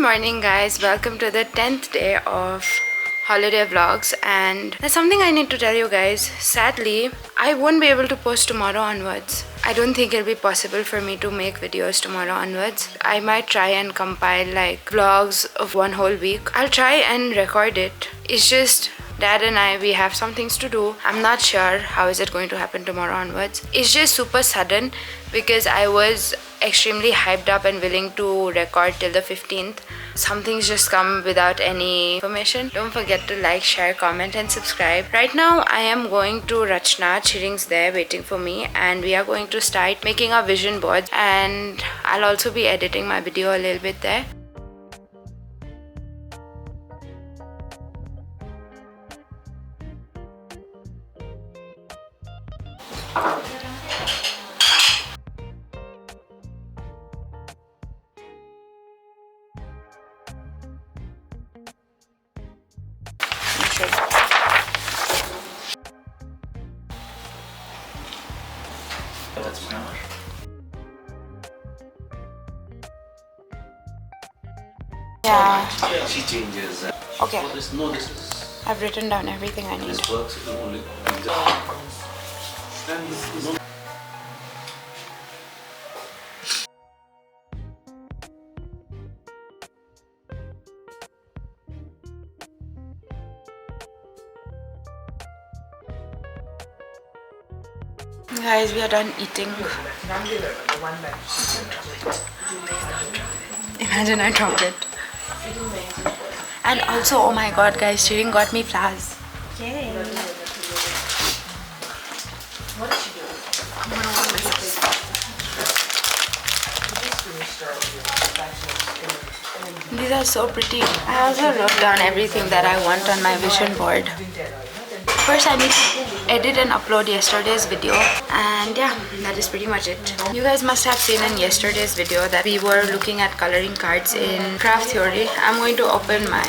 Good morning guys, welcome to the 10th day of holiday vlogs, and there's something I need to tell you guys. Sadly, I won't be able to post tomorrow onwards. I don't think it'll be possible for me to make videos tomorrow onwards. I might try and compile like vlogs of one whole week. I'll try and record it. It's just Dad and we have some things to do. I'm not sure how is it going to happen tomorrow onwards. It's just super sudden because I was extremely hyped up and willing to record till the 15th. Some things just come without any information. Don't forget to like, share, comment and subscribe. Right now I am going to Rachna. Chiring's there waiting for me, and we are going to start making our vision boards, and I'll also be editing my video a little bit there. That's my hour. Yeah. She changes. Okay. This is. I've written down everything I need. This works. It will only. Guys, we are done eating. Imagine I dropped it. And also, oh my god guys, Chiring got me flowers. Yay! What is she doing? I'm gonna warm myself. These are so pretty. I also wrote down everything that I want on my vision board. First I need to edit and upload yesterday's video, and yeah, that is pretty much it. You guys must have seen in yesterday's video that we were looking at coloring cards in craft theory. I'm going to open my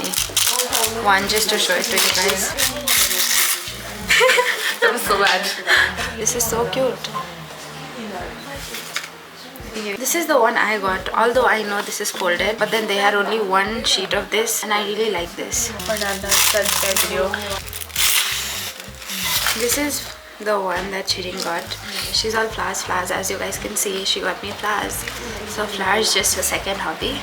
one just to show it to you guys. That was so bad. This is so cute. This is the one I got, although I know this is folded, but then they had only one sheet of this and I really like this. Fernanda's self-care video. This is the one that Chiring got. She's all flowers. As you guys can see, she got me flowers. So flowers just a second hobby.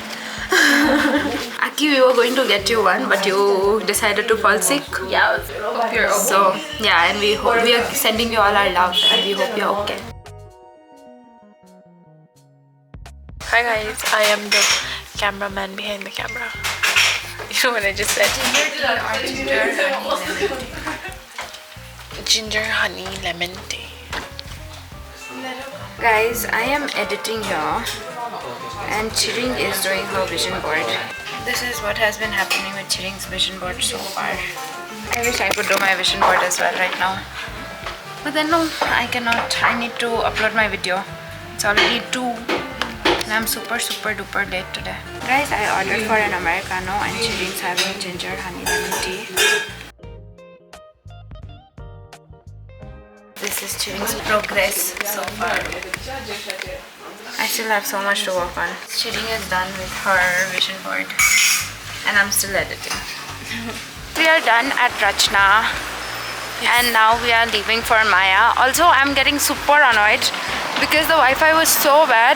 Aki, we were going to get you one, but you decided to fall sick. Yeah, hope you're okay. So yeah, and we are sending you all our love, and we hope you're okay. Hi guys, I am the cameraman behind the camera. You know what I just said? Ginger honey lemon tea. Guys, I am editing here and Chiring is doing her vision board. This is what has been happening with Chiring's vision board so far. I wish I could do my vision board as well right now, but then no, I cannot. I need to upload my video. It's already 2 and I'm super duper late today. Guys, I ordered for an Americano and Chiring's having ginger honey lemon tea. This is Chiring's progress so far. I still have so much to work on. Chiring is done with her vision board and I'm still editing. We are done at Rachna, and now we are leaving for Maya. Also, I'm getting super annoyed because the Wi-Fi was so bad.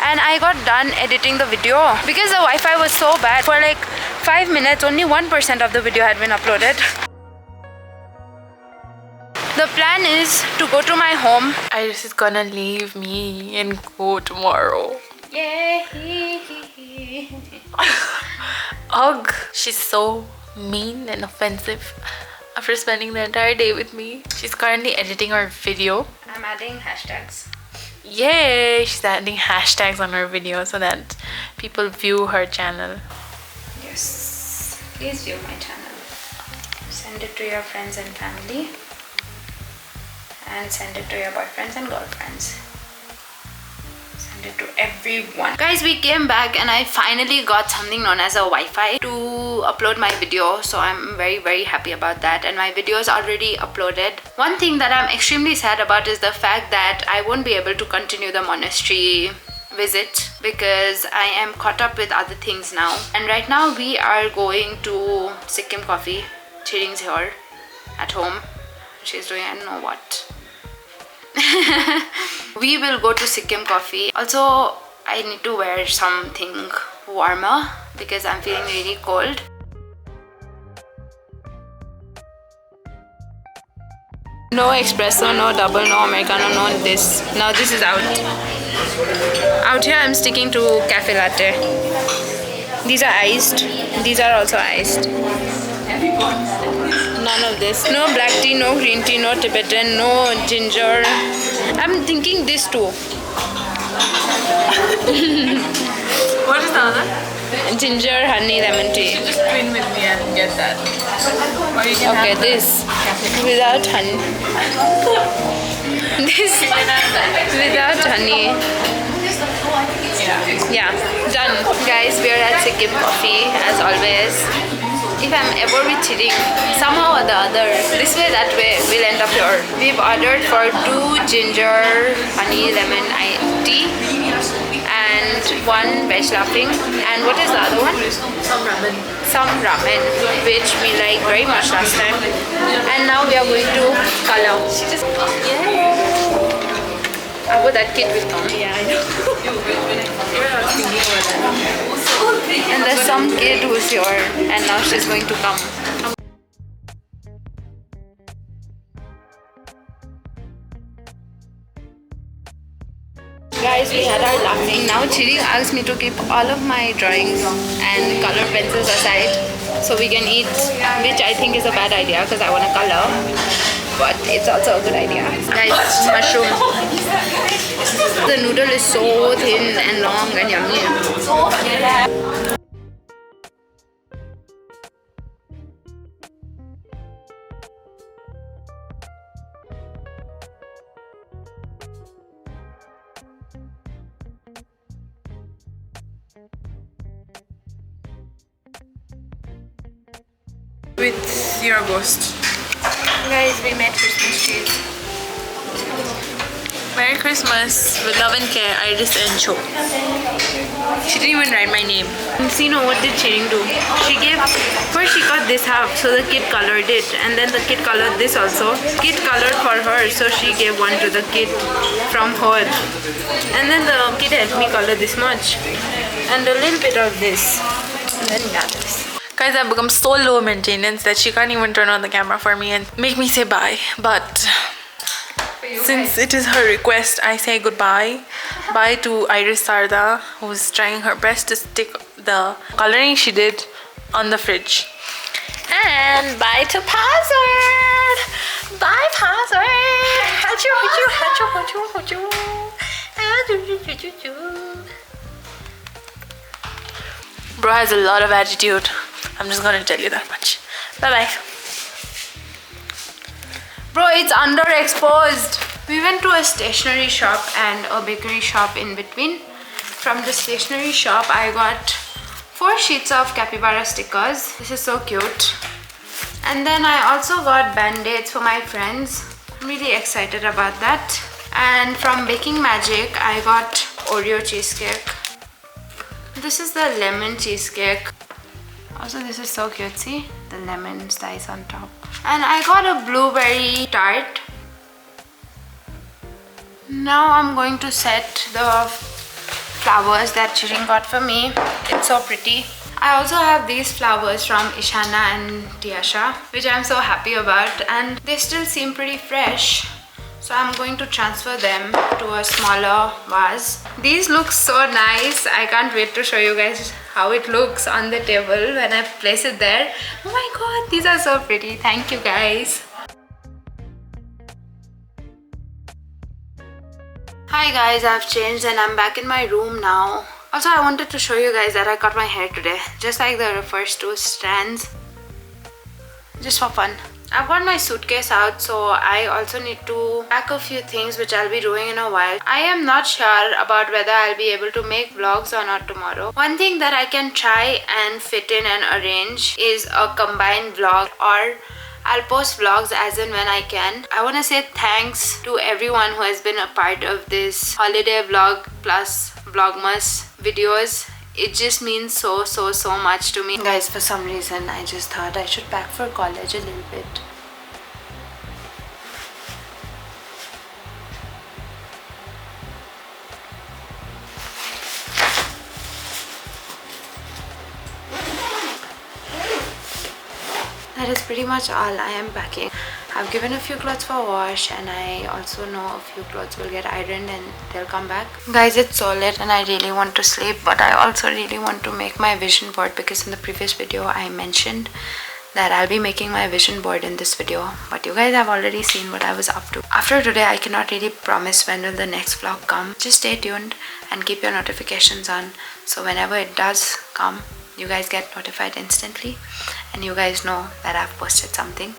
And I got done editing the video because the Wi-Fi was so bad. For like 5 minutes, only 1% of the video had been uploaded. The plan is to go to my home. Iris is gonna leave me and go tomorrow. Yay! Ugh, she's so mean and offensive after spending the entire day with me. She's currently editing our video. I'm adding hashtags. Yay! She's adding hashtags on her video so that people view her channel. Yes, please view my channel. Send it to your friends and family. And send it to your boyfriends and girlfriends. Send it to everyone. Guys, we came back and I finally got something known as a Wi-Fi to upload my video. So I'm very happy about that. And my video is already uploaded. One thing that I'm extremely sad about is the fact that I won't be able to continue the monastery visit because I am caught up with other things now. And right now we are going to Sikkim Coffee. Chiring's here at home. She's doing I don't know what. We will go to Sikkim Coffee. Also, I need to wear something warmer because I'm feeling really cold. No espresso, no double, no americano, no this. Now this is out. Out here I'm sticking to cafe latte. These are iced. These are also iced. None of this. No black tea, no green tea, no Tibetan, no ginger. I'm thinking this too. What is the other? Ginger, honey, lemon tea. Just twin with me and get that. Or you can Okay, have this without honey. This without honey. Yeah, done. Guys, we are at Sikkim Coffee as always. If I'm ever with cheating, somehow or the other, this way, that way, we'll end up here. We've ordered for 2 ginger, honey, lemon tea and 1 veg laughing. And what is the other one? Some ramen, which we like very much last time. And now we are going to Kalau. Oh, that kid will come. Yeah, I know. And there's some kid who's here, and now she's going to come. Guys, we had our laughing. Now Chiri asked me to keep all of my drawings and color pencils aside so we can eat, which I think is a bad idea because I want to color. But it's also a good idea. Guys, mushroom. The noodle is so thin and long and yummy. With your ghost. Guys, we made Christmas trees. Merry Christmas with love and care, Iris and Cho. She didn't even write my name. See, no, what did Chiring do? First she got this half, so the kid colored it, and then the kid colored this also. Kid colored for her, so she gave one to the kid from her. And then the kid helped me color this much, and a little bit of this, and then got this. Guys, I've become so low maintenance that she can't even turn on the camera for me and make me say bye. But since it is her request, I say goodbye. Bye to Iris Sarda, who's trying her best to stick the coloring she did on the fridge. And bye to Password. Bye, Password. Hachu, hachu, hachu, hachu, hachu. Hachu, hachu. Bro has a lot of attitude. I'm just gonna tell you that much. Bye bye. Bro, it's underexposed. We went to a stationery shop and a bakery shop in between. From the stationery shop, I got 4 sheets of capybara stickers. This is so cute. And then I also got band-aids for my friends. I'm really excited about that. And from Baking Magic, I got Oreo cheesecake. This is the lemon cheesecake. Also, this is so cute, see? The lemon slice on top. And I got a blueberry tart. Now I'm going to set the flowers that Chiring got for me. It's so pretty. I also have these flowers from Ishana and Tiasha, which I'm so happy about, and they still seem pretty fresh. So I'm going to transfer them to a smaller vase. These look so nice. I can't wait to show you guys how it looks on the table when I place it there. Oh my god, these are so pretty. Thank you guys. Hi guys, I've changed and I'm back in my room now. Also, I wanted to show you guys that I cut my hair today, just like the first 2 strands, just for fun. I've got my suitcase out, so I also need to pack a few things, which I'll be doing in a while. I am not sure about whether I'll be able to make vlogs or not tomorrow. One thing that I can try and fit in and arrange is a combined vlog, or I'll post vlogs as and when I can. I want to say thanks to everyone who has been a part of this holiday vlog plus vlogmas videos. It just means so much to me. Guys, for some reason I just thought I should pack for college a little bit. That is pretty much all I am packing. I've given a few clothes for wash, and I also know a few clothes will get ironed and they'll come back. Guys, it's so late and I really want to sleep, but I also really want to make my vision board, because in the previous video I mentioned that I'll be making my vision board in this video, but you guys have already seen what I was up to. After today, I cannot really promise when will the next vlog come. Just stay tuned and keep your notifications on, so whenever it does come, you guys get notified instantly and you guys know that I've posted something.